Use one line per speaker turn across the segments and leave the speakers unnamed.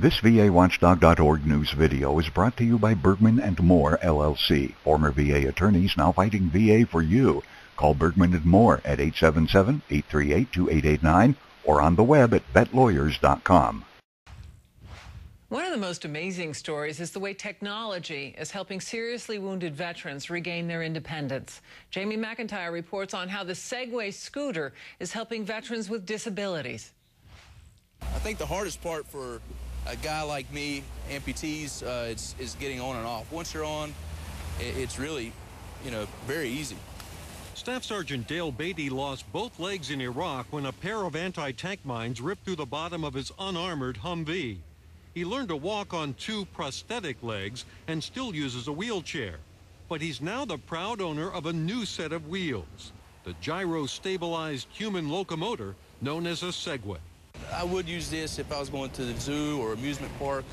This VAWatchdog.org news video is brought to you by Bergman & Moore, LLC. Former VA attorneys now fighting VA for you. Call Bergman & Moore at 877-838-2889 or on the web at vetlawyers.com.
One of the most amazing stories is the way technology is helping seriously wounded veterans regain their independence. Jamie McIntyre reports on how the Segway scooter is helping veterans with disabilities.
I think the hardest part for a guy like me, amputees, is getting on and off. Once you're on, it's really, very easy.
Staff Sergeant Dale Beatty lost both legs in Iraq when a pair of anti-tank mines ripped through the bottom of his unarmored Humvee. He learned to walk on two prosthetic legs and still uses a wheelchair. But he's now the proud owner of a new set of wheels, the gyro-stabilized human locomotor known as a Segway.
I would use this if I was going to the zoo or amusement park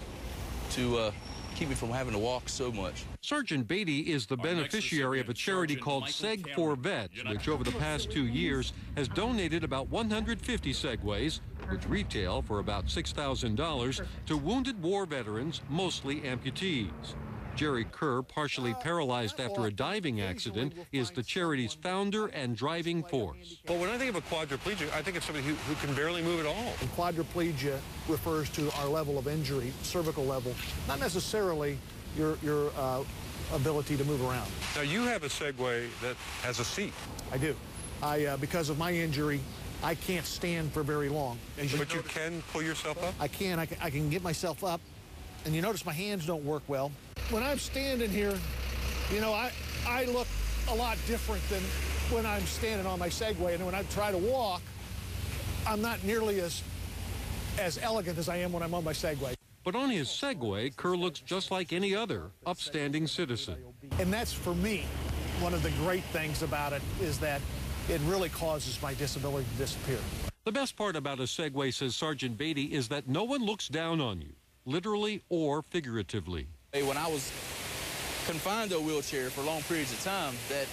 to keep me from having to walk so much.
Sergeant Beatty is the beneficiary of a charity called Seg for Vets, which over the past 2 years has donated about 150 Segways, which retail for about $6,000, to wounded war veterans, mostly amputees. Jerry Kerr, partially paralyzed after a diving accident, is the charity's founder and driving force.
Well, when I think of a quadriplegic, I think of somebody who can barely move at all.
And quadriplegia refers to our level of injury, cervical level, not necessarily your ability to move around.
Now, you have a Segway that has a seat.
I do. Because of my injury, I can't stand for very long.
But you can pull yourself up?
I can get myself up. And you notice my hands don't work well. When I'm standing here, I look a lot different than when I'm standing on my Segway. And when I try to walk, I'm not nearly as elegant as I am when I'm on my Segway.
But on his Segway, Kerr looks just like any other upstanding citizen.
And that's, for me, one of the great things about it is that it really causes my disability to disappear.
The best part about a Segway, says Sergeant Beatty, is that no one looks down on you, literally or figuratively.
When I was confined to a wheelchair for long periods of time, that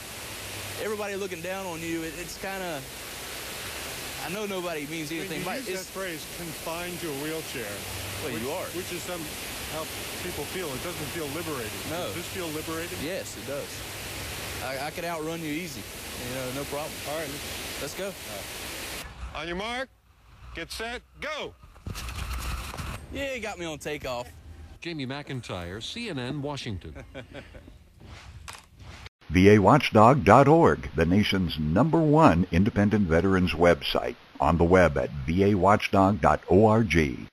everybody looking down on you, it's kind of, I know nobody means anything.
But you use that phrase, confined to a wheelchair.
Well, you are.
Which is how people feel. It doesn't feel liberating.
No.
Does this feel liberating?
Yes, it does. I could outrun you easy, no problem.
All right.
Let's go.
On your mark, get set, go.
Yeah, you got me on takeoff.
Jamie McIntyre, CNN, Washington.
VAWatchdog.org, the nation's #1 independent veterans website. On the web at VAWatchdog.org.